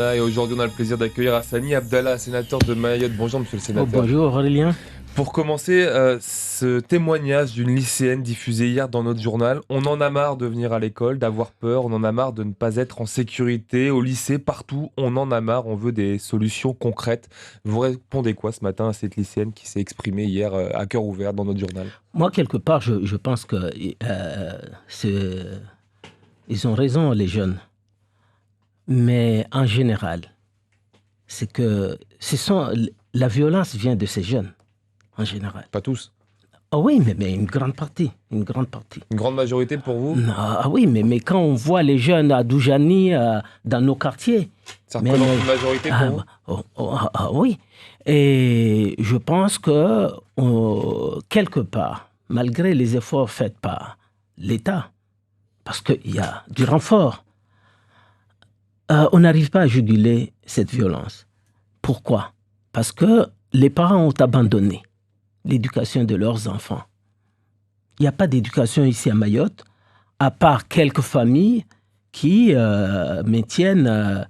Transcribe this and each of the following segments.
Et aujourd'hui, on a le plaisir d'accueillir Hassani Abdallah, sénateur de Mayotte. Bonjour, monsieur le Oh, sénateur. bonjour Aurélien. Pour commencer, ce témoignage d'une lycéenne diffusé hier dans notre journal, on en a marre de venir à l'école, d'avoir peur, on en a marre de ne pas être en sécurité au lycée, partout, on en a marre, on veut des solutions concrètes. Vous répondez quoi ce matin à cette lycéenne qui s'est exprimée hier à cœur ouvert dans notre journal? Moi, quelque part, je pense que c'est- ils ont raison, les jeunes. Mais en général, c'est que la violence vient de ces jeunes, en général. Pas tous. Ah oui, mais une grande partie, une grande partie. Une grande majorité pour vous? Ah oui, mais quand on voit les jeunes à Doujani, dans nos quartiers, Ça mais, représente une majorité pour vous? oui. Et je pense que, quelque part, malgré les efforts faits par l'État, parce qu'il y a du renfort, on n'arrive pas à juguler cette violence. Pourquoi? Parce que les parents ont abandonné l'éducation de leurs enfants. Il n'y a pas d'éducation ici à Mayotte, à part quelques familles qui maintiennent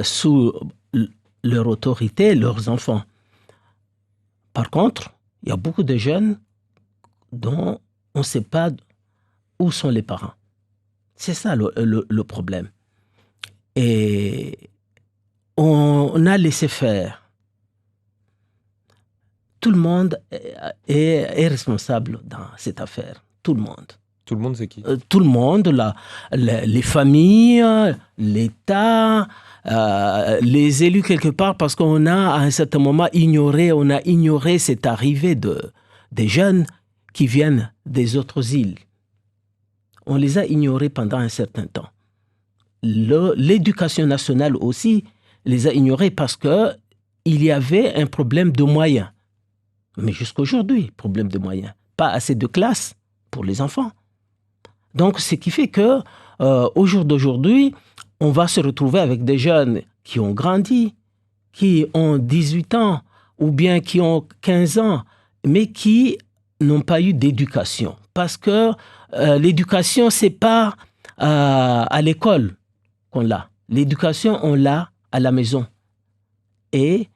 sous leur autorité leurs enfants. Par contre, il y a beaucoup de jeunes dont on ne sait pas où sont les parents. C'est ça le problème. Et on a laissé faire. Tout le monde est responsable dans cette affaire. Tout le monde. Tout le monde, c'est qui? Tout le monde, les familles, l'État, les élus quelque part, parce qu'on a à un certain moment ignoré cette arrivée des jeunes qui viennent des autres îles. On les a ignorés pendant un certain temps. L'éducation nationale aussi les a ignorés parce qu'il y avait un problème de moyens. Mais jusqu'à aujourd'hui, problème de moyens. Pas assez de classes pour les enfants. Donc, ce qui fait que au jour d'aujourd'hui, on va se retrouver avec des jeunes qui ont grandi, qui ont 18 ans ou bien qui ont 15 ans, mais qui n'ont pas eu d'éducation. Parce que l'éducation, c'est pas à l'école qu'on l'a. L'éducation, on l'a à la maison. Mais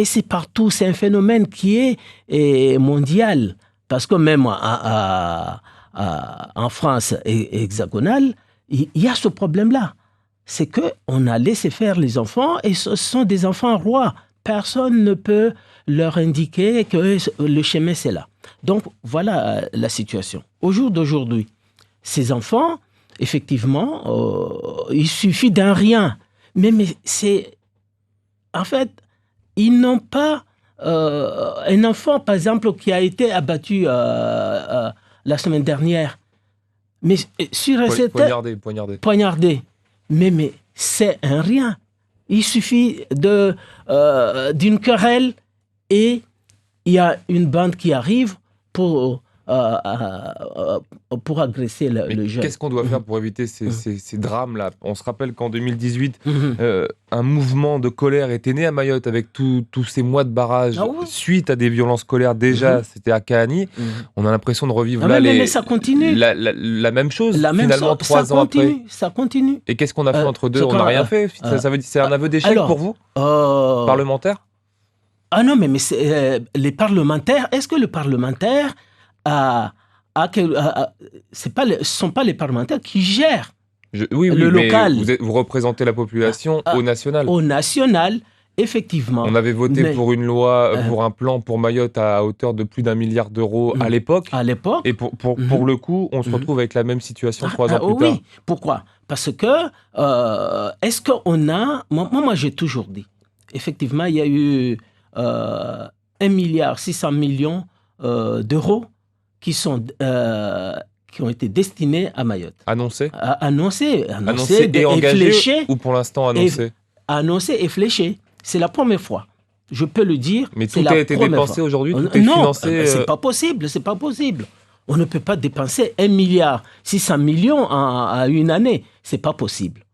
c'est partout, c'est un phénomène qui est mondial. Parce que même en France hexagonale, il y a ce problème-là. C'est qu'on a laissé faire les enfants et ce sont des enfants rois. Personne ne peut leur indiquer que le chemin, c'est là. Donc, voilà la situation. Au jour d'aujourd'hui, ces enfants, effectivement, il suffit d'un rien. Mais c'est... En fait, ils n'ont pas... un enfant, par exemple, qui a été abattu la semaine dernière, mais sur poignardé. Mais c'est un rien. Il suffit d'une querelle et il y a une bande qui arrive pour agresser le jeune. Qu'est-ce qu'on doit faire pour éviter ces drames-là? On se rappelle qu'en 2018, Mhm. un mouvement de colère était né à Mayotte avec tous ces mois de barrage suite à des violences scolaires. Déjà, c'était à Kahani. On a l'impression de revivre mais ça continue. la même chose, finalement, 3 ans après. Ça continue. Et qu'est-ce qu'on a fait entre deux? On n'a rien fait. C'est un aveu d'échec pour vous, parlementaire? Ah non, mais les parlementaires, est-ce que le parlementaire ce ne sont pas les parlementaires qui gèrent oui, le local. Vous représentez la population au national. Au national, effectivement. On avait voté pour une loi, pour un plan pour Mayotte à hauteur de plus d'1 milliard d'euros à l'époque. Et pour le coup, on se retrouve avec la même situation 3 ans plus tard. Oui, pourquoi? Parce que, est-ce qu'on a... Moi, j'ai toujours dit, effectivement, il y a eu 1,6 milliard d'euros qui ont été destinés à Mayotte. Annoncé et engagé fléché, ou pour l'instant annoncé? Annoncé et fléché. C'est la première fois. Je peux le dire. Mais tout a été dépensé aujourd'hui, tout est financé. Non, c'est pas possible, c'est pas possible. On ne peut pas dépenser 1,6 milliard à une année. C'est pas possible.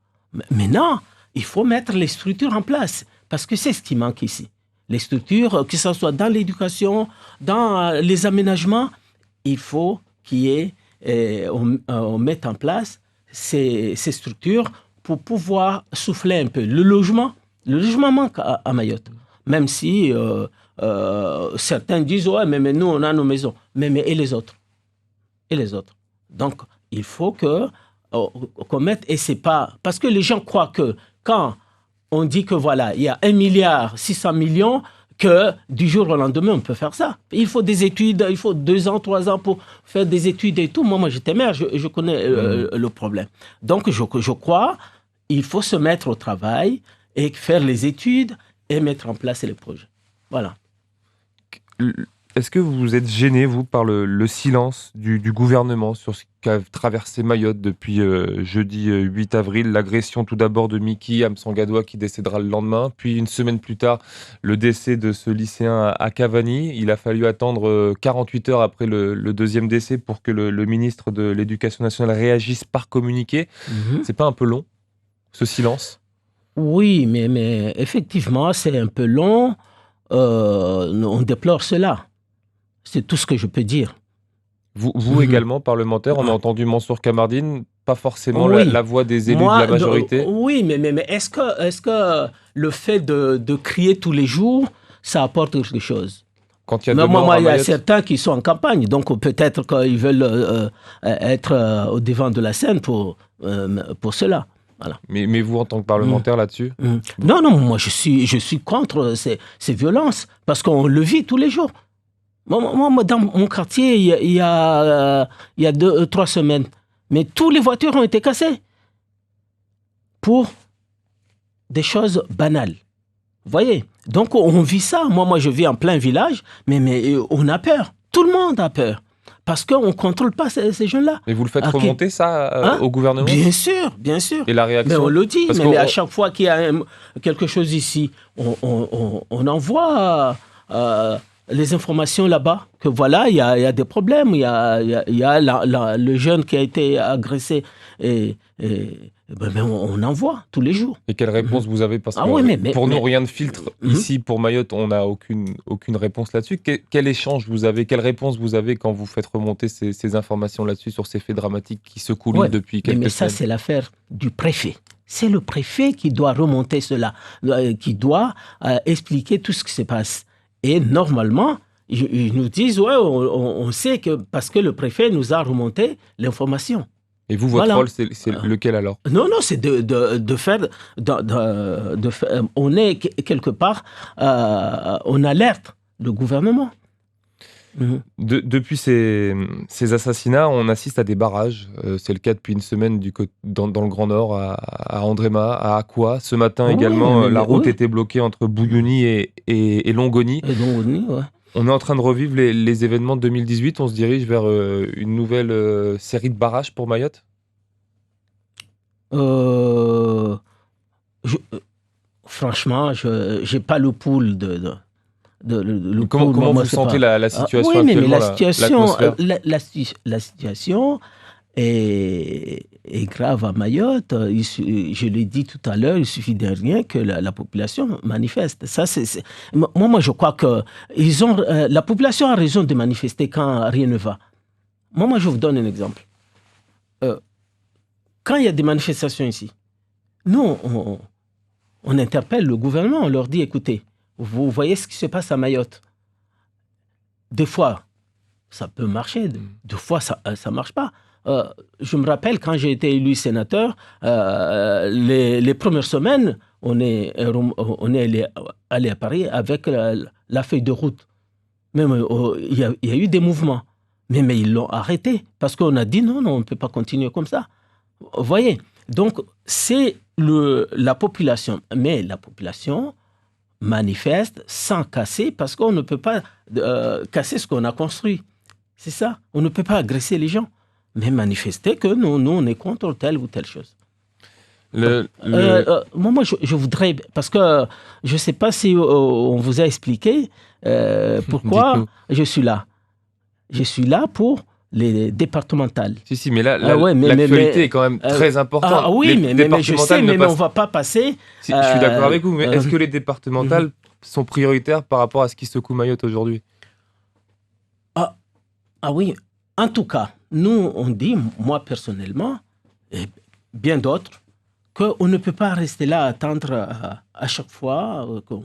Maintenant, il faut mettre les structures en place parce que c'est ce qui manque ici. Les structures, que ce soit dans l'éducation, dans les aménagements, il faut on mette en place ces structures pour pouvoir souffler un peu. Le logement manque à Mayotte. Même si certains disent, ouais, mais nous, on a nos maisons. Mais et les autres? Et les autres? Donc, il faut qu'on mette, et c'est pas... Parce que les gens croient que quand on dit que voilà, il y a 1,6 milliard, que du jour au lendemain, on peut faire ça. Il faut des études, il faut 2 ans, 3 ans pour faire des études et tout. Moi j'étais maire, je connais le problème. Donc, je crois il faut se mettre au travail et faire les études et mettre en place les projets. Voilà. Est-ce que vous êtes gêné, vous, par le silence du gouvernement sur ce qu'a traversé Mayotte depuis jeudi 8 avril? L'agression tout d'abord de Miki Amsangadoua qui décédera le lendemain, puis une semaine plus tard, le décès de ce lycéen à Cavani. Il a fallu attendre 48 heures après le deuxième décès pour que le ministre de l'Éducation nationale réagisse par communiqué. C'est pas un peu long, ce silence? Oui, mais effectivement, c'est un peu long. On déplore cela. C'est tout ce que je peux dire. Vous également, parlementaire, on a entendu Mansour Kamardine, pas forcément Oui. la voix des élus de la majorité. Oui, mais est-ce que le fait de crier tous les jours, ça apporte quelque chose? Quand il y a Mayotte, il y a certains qui sont en campagne, donc peut-être qu'ils veulent être au devant de la scène pour cela. Voilà. Mais vous, en tant que parlementaire, là-dessus? Non, moi je suis contre ces violences, parce qu'on le vit tous les jours. Moi, dans mon quartier, il y a 3 semaines, mais toutes les voitures ont été cassées pour des choses banales. Vous voyez? Donc, on vit ça. Moi, je vis en plein village, mais on a peur. Tout le monde a peur. Parce qu'on ne contrôle pas ces jeunes-là. Mais vous le faites remonter, ça, au gouvernement? Bien sûr, bien sûr. Et la réaction? Mais on le dit, mais à chaque fois qu'il y a quelque chose ici, on envoie les informations là-bas, que voilà, il y a des problèmes, il y a le jeune qui a été agressé, et on envoie tous les jours. Et quelle réponse vous avez? Parce que pour nous, rien ne filtre. Ici, pour Mayotte, on n'a aucune réponse là-dessus. Quel échange vous avez? Quelle réponse vous avez quand vous faites remonter ces informations là-dessus, sur ces faits dramatiques qui secouent l'île depuis quelques semaines? Mais ça, c'est l'affaire du préfet. C'est le préfet qui doit remonter cela, qui doit expliquer tout ce qui se passe. Et normalement, ils nous disent, ouais, on sait que, parce que le préfet nous a remonté l'information. Et vous, votre rôle, c'est lequel alors? Non, c'est de faire, on est quelque part, on alerte le gouvernement. Depuis ces assassinats, on assiste à des barrages. C'est le cas depuis une semaine dans le Grand Nord, à Andréma, à Akwa. Ce matin également, la route était bloquée entre Bouyouni et Longoni. Ouais. On est en train de revivre les événements de 2018. On se dirige vers une nouvelle série de barrages pour Mayotte? Franchement, je n'ai pas le pouls comment vous sentez la situation actuellement? Oui, mais la situation est grave à Mayotte. Je l'ai dit tout à l'heure, il suffit de rien que la population manifeste. Ça, moi, je crois que la population a raison de manifester quand rien ne va. Moi, je vous donne un exemple. Quand il y a des manifestations ici, nous, on interpelle le gouvernement, on leur dit, écoutez, vous voyez ce qui se passe à Mayotte. Des fois, ça peut marcher, des fois, ça ne marche pas. Je me rappelle, quand j'ai été élu sénateur, les premières semaines, on est allé à Paris avec la feuille de route. Même il y a eu des mouvements, mais ils l'ont arrêté, parce qu'on a dit, non, on ne peut pas continuer comme ça. Vous voyez? Donc, c'est la population. Mais la population manifeste sans casser, parce qu'on ne peut pas casser ce qu'on a construit. C'est ça. On ne peut pas agresser les gens, mais manifester que nous, on est contre telle ou telle chose. Moi, je voudrais, parce que je ne sais pas si on vous a expliqué pourquoi je suis là. Je suis là pour les départementales. Si, mais là, l'actualité est quand même très importante. Oui, mais je sais, mais on ne va pas passer... Je suis d'accord avec vous, mais est-ce que les départementales sont prioritaires par rapport à ce qui secoue Mayotte aujourd'hui? Oui, en tout cas, nous, on dit, moi personnellement, et bien d'autres, qu'on ne peut pas rester là à attendre à chaque fois qu'on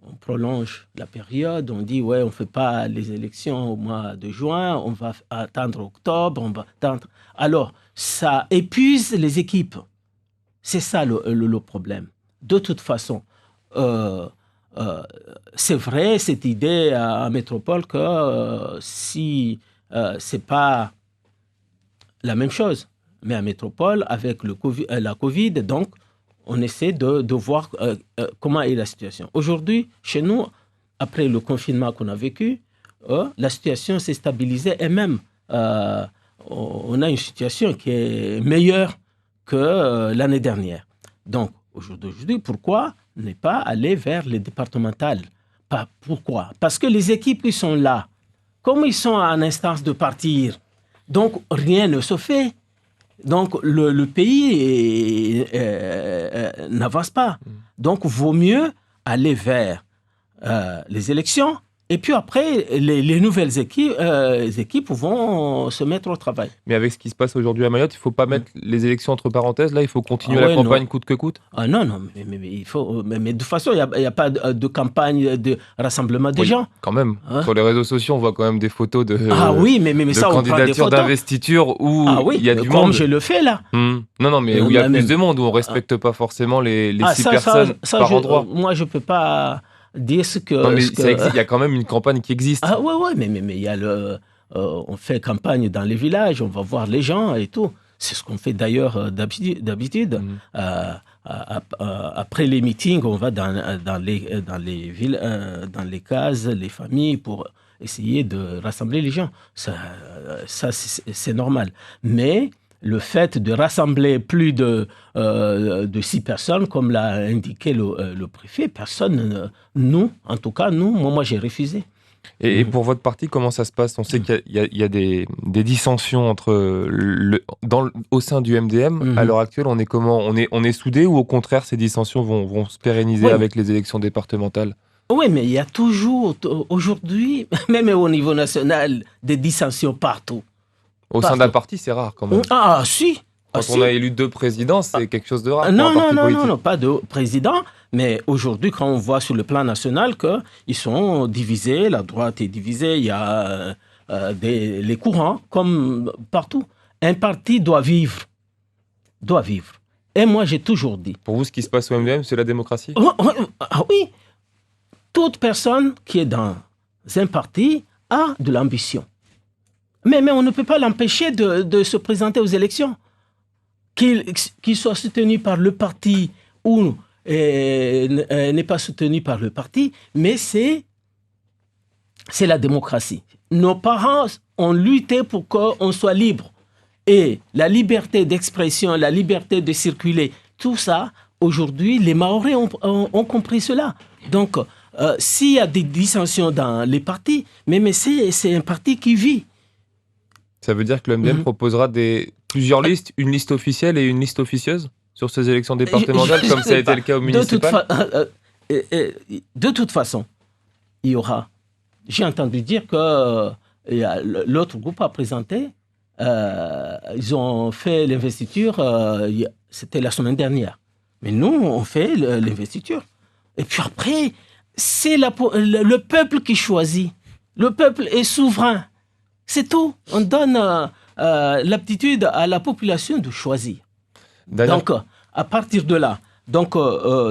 on prolonge la période, on dit ouais, on ne fait pas les élections au mois de juin, on va attendre octobre, on va attendre. Alors, ça épuise les équipes. C'est ça le problème. De toute façon, c'est vrai cette idée à Métropole que si c'est pas la même chose, mais à Métropole avec la Covid, donc on essaie de voir comment est la situation. Aujourd'hui, chez nous, après le confinement qu'on a vécu, la situation s'est stabilisée et même on a une situation qui est meilleure que l'année dernière. Donc, aujourd'hui, pourquoi ne pas aller vers les départementales? Pourquoi? Parce que les équipes qui sont là, comme ils sont en instance de partir, donc rien ne se fait. Donc, le pays n'avance pas. Donc, vaut mieux aller vers les élections. Et puis après, les nouvelles équipes vont se mettre au travail. Mais avec ce qui se passe aujourd'hui à Mayotte, il ne faut pas mettre les élections entre parenthèses. Là, il faut continuer la campagne coûte que coûte. Ah non, mais il faut. Mais de toute façon, il n'y a pas de campagne de rassemblement des gens. Quand même. Hein? Sur les réseaux sociaux, on voit quand même des photos de, mais ça, candidatures d'investiture où il y a du monde. Comme je le fais là. Non, mais où il y a plus de monde, où on ne respecte pas forcément les 6 personnes par endroit. Moi, je ne peux pas dire ce que... Non, mais il y a quand même une campagne qui existe. Ah ouais, mais il y a on fait campagne dans les villages, on va voir les gens et tout. C'est ce qu'on fait d'ailleurs d'habitude. Après les meetings, on va dans les villes, dans les cases, les familles pour essayer de rassembler les gens. Ça c'est normal. Mais le fait de rassembler plus de 6 personnes, comme l'a indiqué le préfet, personne, en tout cas, moi j'ai refusé. Et pour votre parti, comment ça se passe? On sait qu'il y a des dissensions au sein du MDM. À l'heure actuelle, on est comment? On est soudés ou au contraire, ces dissensions vont se pérenniser avec les élections départementales? Oui, mais il y a toujours, aujourd'hui, même au niveau national, des dissensions partout. Au sein d'un parti, c'est rare quand même. Ah, si. Quand on a élu 2 présidents, c'est quelque chose de rare. Non, pas de président. Mais aujourd'hui, quand on voit sur le plan national qu'ils sont divisés, la droite est divisée, il y a les courants, comme partout. Un parti doit vivre. Et moi, j'ai toujours dit. Pour vous, ce qui se passe au MDM, c'est la démocratie? Ah oui. Toute personne qui est dans un parti a de l'ambition. Mais on ne peut pas l'empêcher de se présenter aux élections. Qu'il soit soutenu par le parti ou n'est pas soutenu par le parti, mais c'est la démocratie. Nos parents ont lutté pour qu'on soit libre. Et la liberté d'expression, la liberté de circuler, tout ça, aujourd'hui, les Mahorais ont compris cela. Donc, s'il y a des dissensions dans les partis, mais c'est un parti qui vit. Ça veut dire que le MDM proposera plusieurs listes, une liste officielle et une liste officieuse sur ces élections départementales, comme ça a été le cas au municipal? De toute façon, il y aura. J'ai entendu dire que l'autre groupe a présenté, ils ont fait l'investiture, c'était la semaine dernière. Mais nous, on fait l'investiture. Et puis après, c'est le peuple qui choisit. Le peuple est souverain. C'est tout. On donne l'aptitude à la population de choisir. Donc, à partir de là,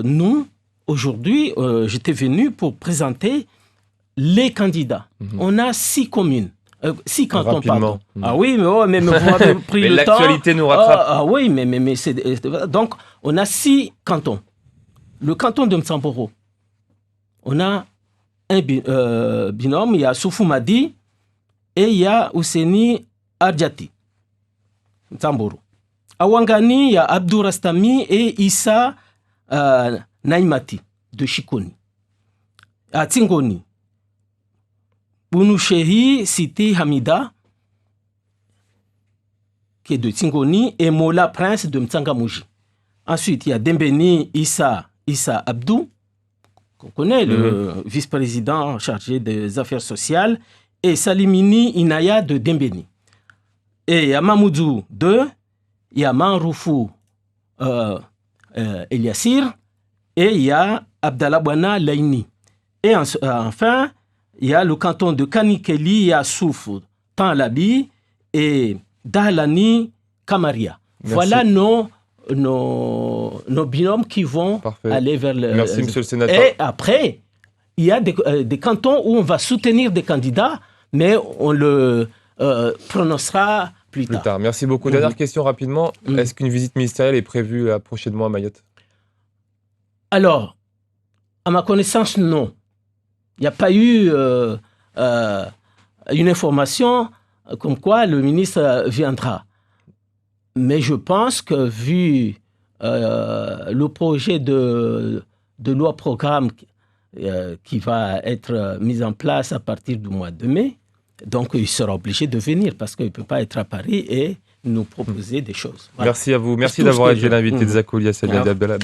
nous, aujourd'hui, j'étais venu pour présenter les candidats. On a 6 communes. 6 cantons, pardon. Ah oui, mais vous avez pris le temps. L'actualité nous rattrape. Ah oui, mais c'est... Donc, on a 6 cantons. Le canton de Msamboro, on a un binôme, il y a Soufou Madi, et il y a Ouseni Adjati, Msamboro. À Wangani, il y a Abdou Rastami et Issa Naimati de Chikoni. À Tingoni, Bounouchehi Siti Hamida, qui est de Tingoni, et Mola Prince de Mtsangamouji. Ensuite, il y a Dembeni Issa Abdou, qu'on connaît, le vice-président chargé des affaires sociales, et Salimini Inaya de Dembeni. Et il y a Mamoudou 2, il y a Manroufou Eliassir et il y a Abdallah Bouana Laini. Et enfin, il y a le canton de Kanikeli, Yassouf, Tanlabi et Dahlani Kamaria. Merci. Voilà nos binômes qui vont aller vers le... Merci, monsieur le sénateur. Et après, il y a des cantons où on va soutenir des candidats, mais on le prononcera plus tard. Merci beaucoup. Dernière question rapidement. Est-ce qu'une visite ministérielle est prévue prochainement à Mayotte? Alors, à ma connaissance, non. Il n'y a pas eu une information comme quoi le ministre viendra. Mais je pense que vu le projet de loi-programme qui va être mis en place à partir du mois de mai, donc il sera obligé de venir parce qu'il ne peut pas être à Paris et nous proposer des choses. Voilà. Merci à vous. Merci d'avoir été l'invité de Zakou Liassaly Abdallah.